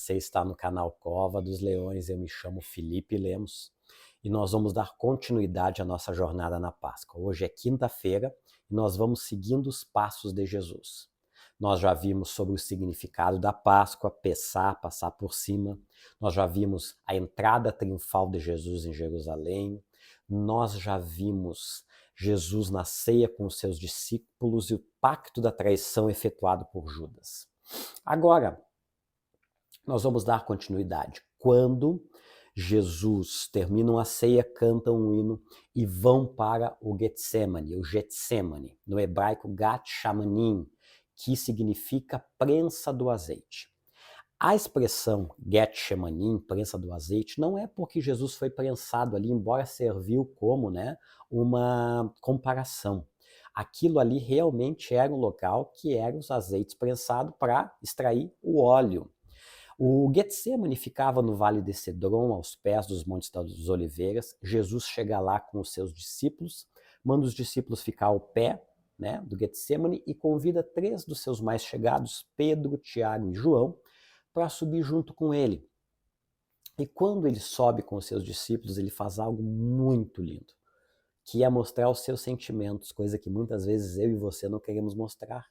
Você está no canal Cova dos Leões, eu me chamo Felipe Lemos e nós vamos dar continuidade à nossa jornada na Páscoa. Hoje é quinta-feira e nós vamos seguindo os passos de Jesus. Nós já vimos sobre o significado da Páscoa, passar por cima. Nós já vimos a entrada triunfal de Jesus em Jerusalém. Nós já vimos Jesus na ceia com os seus discípulos e o pacto da traição efetuado por Judas. Agora, nós vamos dar continuidade. Quando Jesus termina a ceia, cantam um hino e vão para o Getsemane, no hebraico Gat Shamanim, que significa prensa do azeite. A expressão Getsemane, prensa do azeite, não é porque Jesus foi prensado ali, embora serviu como uma comparação. Aquilo ali realmente era um local que eram os azeites prensados para extrair o óleo. O Getsemane ficava no Vale de Cedron, aos pés dos Montes das Oliveiras. Jesus chega lá com os seus discípulos, manda os discípulos ficar ao pé do Getsemane e convida 3 dos seus mais chegados, Pedro, Tiago e João, para subir junto com ele. E quando ele sobe com os seus discípulos, ele faz algo muito lindo, que é mostrar os seus sentimentos, coisa que muitas vezes eu e você não queremos mostrar.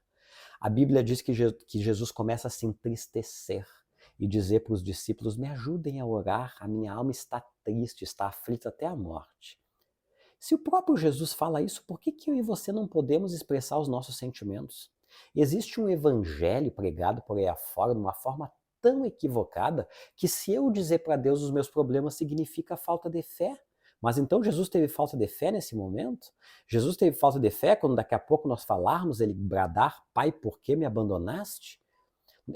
A Bíblia diz que Jesus começa a se entristecer e dizer para os discípulos: me ajudem a orar, a minha alma está triste, está aflita até a morte. Se o próprio Jesus fala isso, por que eu e você não podemos expressar os nossos sentimentos? Existe um evangelho pregado por aí afora de uma forma tão equivocada que se eu dizer para Deus os meus problemas significa falta de fé. Mas então Jesus teve falta de fé nesse momento? Jesus teve falta de fé quando daqui a pouco nós falarmos, ele bradar: Pai, por que me abandonaste?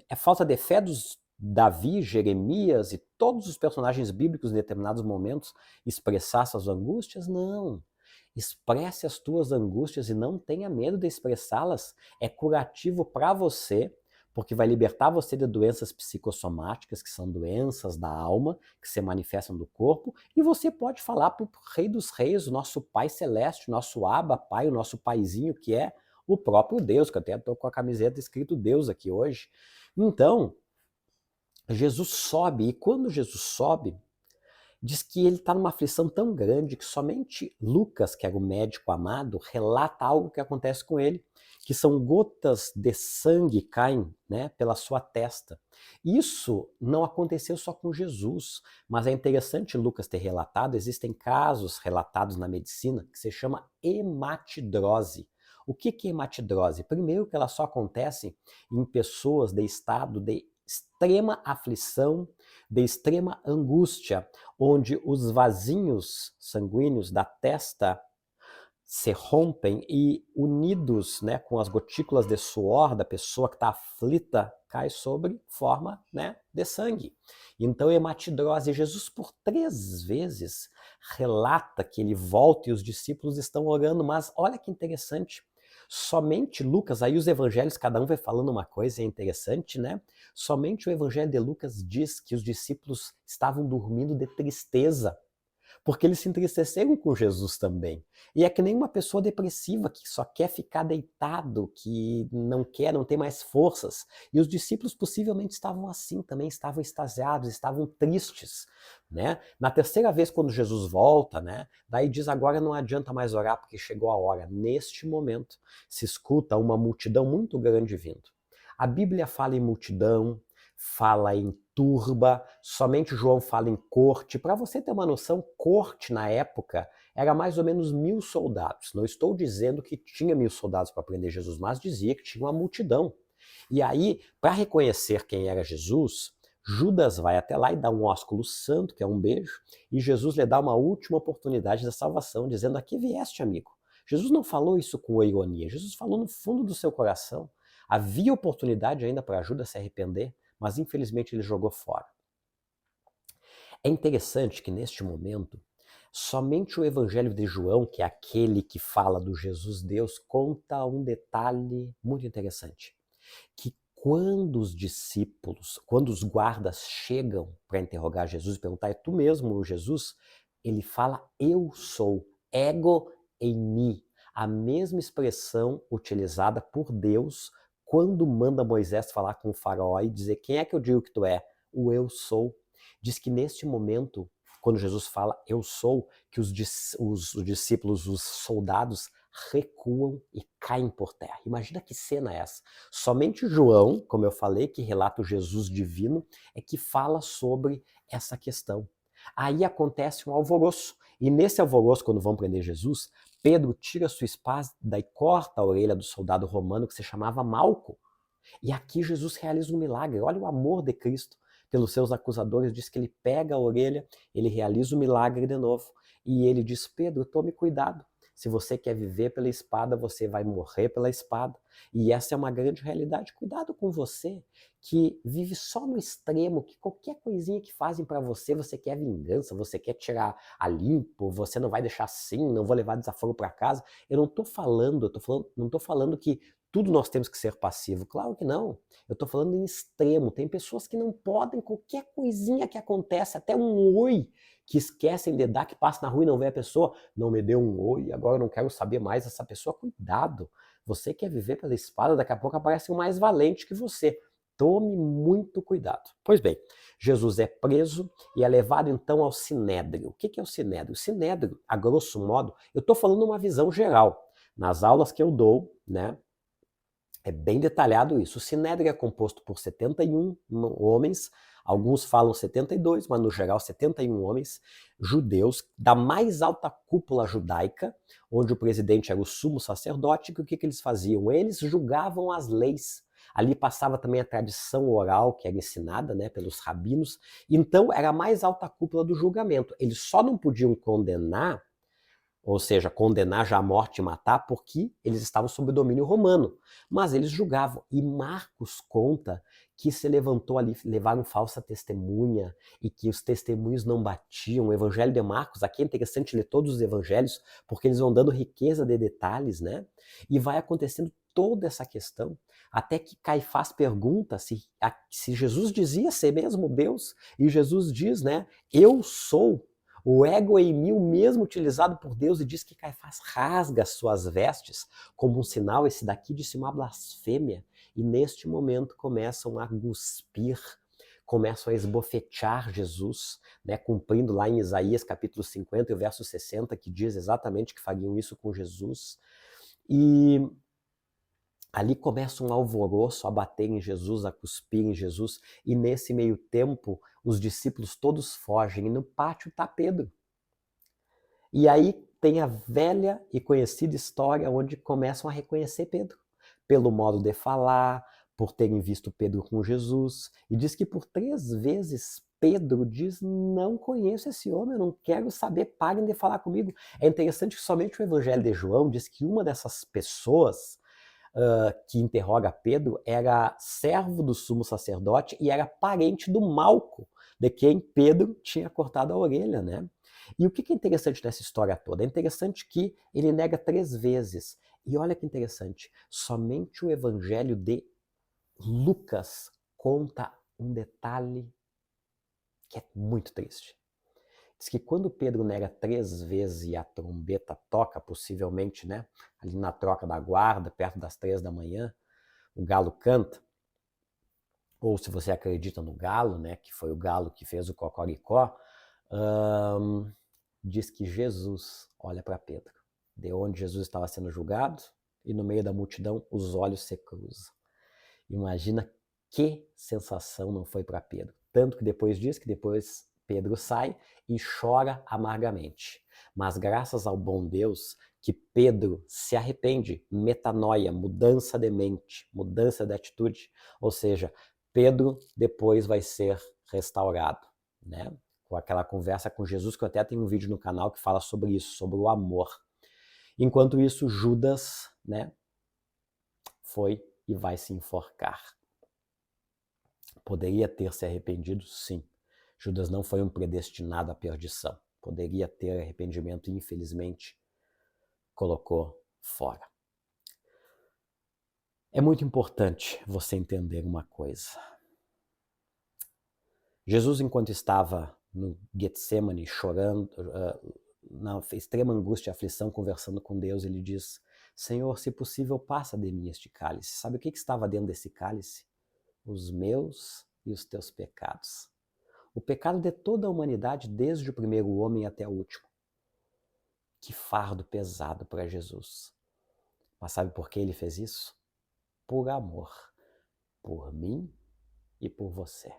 É falta de fé dos Davi, Jeremias e todos os personagens bíblicos em determinados momentos expressar suas angústias? Não. Expresse as tuas angústias e não tenha medo de expressá-las. É curativo para você, porque vai libertar você de doenças psicossomáticas, que são doenças da alma, que se manifestam do corpo, e você pode falar para o Rei dos Reis, o nosso Pai Celeste, o nosso Abba Pai, o nosso Paizinho, que é o próprio Deus, que eu até estou com a camiseta escrito Deus aqui hoje. Então, Jesus sobe, e quando Jesus sobe, diz que ele está numa aflição tão grande que somente Lucas, que era o médico amado, relata algo que acontece com ele, que são gotas de sangue que caem pela sua testa. Isso não aconteceu só com Jesus, mas é interessante Lucas ter relatado, existem casos relatados na medicina que se chama hematidrose. O que é hematidrose? Primeiro que ela só acontece em pessoas de estado de extrema aflição, de extrema angústia, onde os vasinhos sanguíneos da testa se rompem e unidos com as gotículas de suor da pessoa que está aflita, cai sobre forma de sangue. Então, hematidrose. Jesus por 3 vezes relata que ele volta e os discípulos estão orando, mas olha que interessante, somente Lucas, aí os evangelhos, cada um vai falando uma coisa, é interessante, Somente o evangelho de Lucas diz que os discípulos estavam dormindo de tristeza, porque eles se entristeceram com Jesus também. E é que nem uma pessoa depressiva que só quer ficar deitado, que não tem mais forças. E os discípulos possivelmente estavam assim também, estavam extasiados, estavam tristes. Na terceira vez, quando Jesus volta, daí diz: agora não adianta mais orar porque chegou a hora. Neste momento se escuta uma multidão muito grande vindo. A Bíblia fala em multidão, fala em turba, somente João fala em corte. Para você ter uma noção, corte na época era mais ou menos 1000 soldados. Não estou dizendo que tinha 1000 soldados para prender Jesus, mas dizia que tinha uma multidão. E aí, para reconhecer quem era Jesus, Judas vai até lá e dá um ósculo santo, que é um beijo, e Jesus lhe dá uma última oportunidade da salvação, dizendo: aqui vieste, amigo. Jesus não falou isso com ironia, Jesus falou no fundo do seu coração. Havia oportunidade ainda para Judas se arrepender, mas infelizmente ele jogou fora. É interessante que neste momento, somente o Evangelho de João, que é aquele que fala do Jesus Deus, conta um detalhe muito interessante. Que quando os discípulos, quando os guardas chegam para interrogar Jesus e perguntar: é tu mesmo, Jesus? Ele fala: eu sou, ego eimi, a mesma expressão utilizada por Deus quando manda Moisés falar com o faraó e dizer: quem é que eu digo que tu é? o eu sou. Diz que neste momento, quando Jesus fala eu sou, que os discípulos, os soldados, recuam e caem por terra. Imagina que cena é essa. Somente João, como eu falei, que relata o Jesus divino, é que fala sobre essa questão. Aí acontece um alvoroço. E nesse alvoroço, quando vão prender Jesus, Pedro tira sua espada e corta a orelha do soldado romano que se chamava Malco. E aqui Jesus realiza um milagre. Olha o amor de Cristo pelos seus acusadores. Diz que ele pega a orelha, ele realiza o milagre de novo. E ele diz, Pedro, tome cuidado. Se você quer viver pela espada, você vai morrer pela espada. E essa é uma grande realidade. Cuidado com você, que vive só no extremo, que qualquer coisinha que fazem para você, você quer vingança, você quer tirar a limpo, você não vai deixar assim, não vou levar desaforo para casa. Eu não estou falando, não estou falando que tudo nós temos que ser passivo. Claro que não. Eu estou falando em extremo. Tem pessoas que não podem, qualquer coisinha que acontece, até um oi, que esquecem de dar, que passa na rua e não vê a pessoa, não me deu um oi, agora eu não quero saber mais dessa pessoa. Cuidado. Você quer viver pela espada, daqui a pouco aparece um mais valente que você. Tome muito cuidado. Pois bem, Jesus é preso e é levado então ao Sinédrio. O que é o Sinédrio? O Sinédrio, a grosso modo, eu estou falando uma visão geral. Nas aulas que eu dou, né, é bem detalhado isso. O Sinédrio é composto por 71 homens, alguns falam 72, mas no geral 71 homens judeus da mais alta cúpula judaica, onde o presidente era o sumo sacerdote, que o que eles faziam? Eles julgavam as leis. Ali passava também a tradição oral que era ensinada, né, pelos rabinos. Então era a mais alta cúpula do julgamento. Eles só não podiam condenar, ou seja, condenar já a morte e matar, porque eles estavam sob o domínio romano. Mas eles julgavam. E Marcos conta que se levantou ali, levaram falsa testemunha, e que os testemunhos não batiam. O evangelho de Marcos, aqui é interessante ler todos os evangelhos, porque eles vão dando riqueza de detalhes, né? E vai acontecendo toda essa questão, até que Caifás pergunta se Jesus dizia ser mesmo Deus, e Jesus diz, né, eu sou. O ego é em mim o mesmo utilizado por Deus, e diz que Caifás rasga suas vestes como um sinal, esse daqui disse uma blasfêmia, e neste momento começam a cuspir, começam a esbofetear Jesus, né, cumprindo lá em Isaías capítulo 50 e o verso 60, que diz exatamente que fariam isso com Jesus. E ali começa um alvoroço a bater em Jesus, a cuspir em Jesus, e nesse meio tempo os discípulos todos fogem, e no pátio está Pedro. E aí tem a velha e conhecida história onde começam a reconhecer Pedro, pelo modo de falar, por terem visto Pedro com Jesus, e diz que por 3 vezes Pedro diz, não conheço esse homem, eu não quero saber, parem de falar comigo. É interessante que somente o Evangelho de João diz que uma dessas pessoas que interroga Pedro era servo do sumo sacerdote e era parente do Malco, de quem Pedro tinha cortado a orelha, né? E o que é interessante nessa história toda? É interessante que ele nega 3 vezes. E olha que interessante, somente o Evangelho de Lucas conta um detalhe que é muito triste. Diz que quando Pedro nega 3 vezes e a trombeta toca, possivelmente, né, ali na troca da guarda, perto das 3 da manhã, o galo canta, ou se você acredita no galo, né, que foi o galo que fez o cocoricó, diz que Jesus olha para Pedro, de onde Jesus estava sendo julgado, e no meio da multidão os olhos se cruzam. Imagina que sensação não foi para Pedro. Tanto que depois diz que depois Pedro sai e chora amargamente. Mas graças ao bom Deus que Pedro se arrepende, metanoia, mudança de mente, mudança de atitude. Ou seja, Pedro depois vai ser restaurado, né? Com aquela conversa com Jesus, que eu até tenho um vídeo no canal que fala sobre isso, sobre o amor. Enquanto isso, Judas, né, foi e vai se enforcar. Poderia ter se arrependido? Sim. Judas não foi um predestinado à perdição. Poderia ter arrependimento e, infelizmente, colocou fora. É muito importante você entender uma coisa. Jesus, enquanto estava no Getsemane, chorando, na extrema angústia e aflição, conversando com Deus, ele diz, Senhor, se possível, passa de mim este cálice. Sabe o que estava dentro desse cálice? Os meus e os teus pecados. O pecado de toda a humanidade, desde o primeiro homem até o último. Que fardo pesado para Jesus. Mas sabe por que ele fez isso? Por amor. Por mim e por você.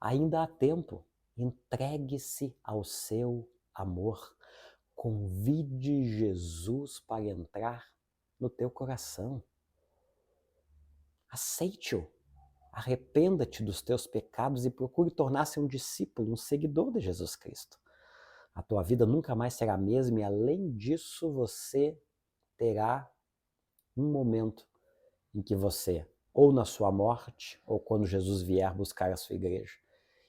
Ainda há tempo. Entregue-se ao seu amor. Convide Jesus para entrar no teu coração. Aceite-o. Arrependa-te dos teus pecados e procure tornar-se um discípulo, um seguidor de Jesus Cristo. A tua vida nunca mais será a mesma e, além disso, você terá um momento em que você, ou na sua morte, ou quando Jesus vier buscar a sua igreja,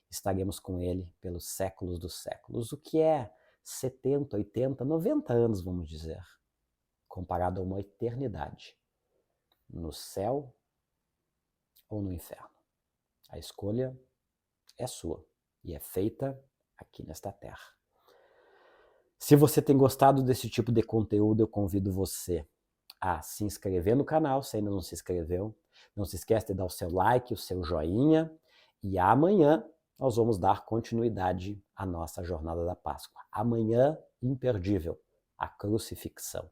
estaremos com ele pelos séculos dos séculos. O que é 70, 80, 90 anos, vamos dizer, comparado a uma eternidade, no céu ou no inferno. A escolha é sua e é feita aqui nesta terra. Se você tem gostado desse tipo de conteúdo, eu convido você a se inscrever no canal, se ainda não se inscreveu. Não se esquece de dar o seu like, o seu joinha. E amanhã nós vamos dar continuidade à nossa jornada da Páscoa. Amanhã, imperdível, a crucifixão.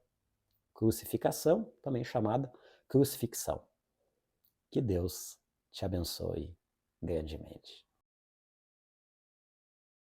Crucificação, também chamada crucifixão. Que Deus te abençoe grandemente.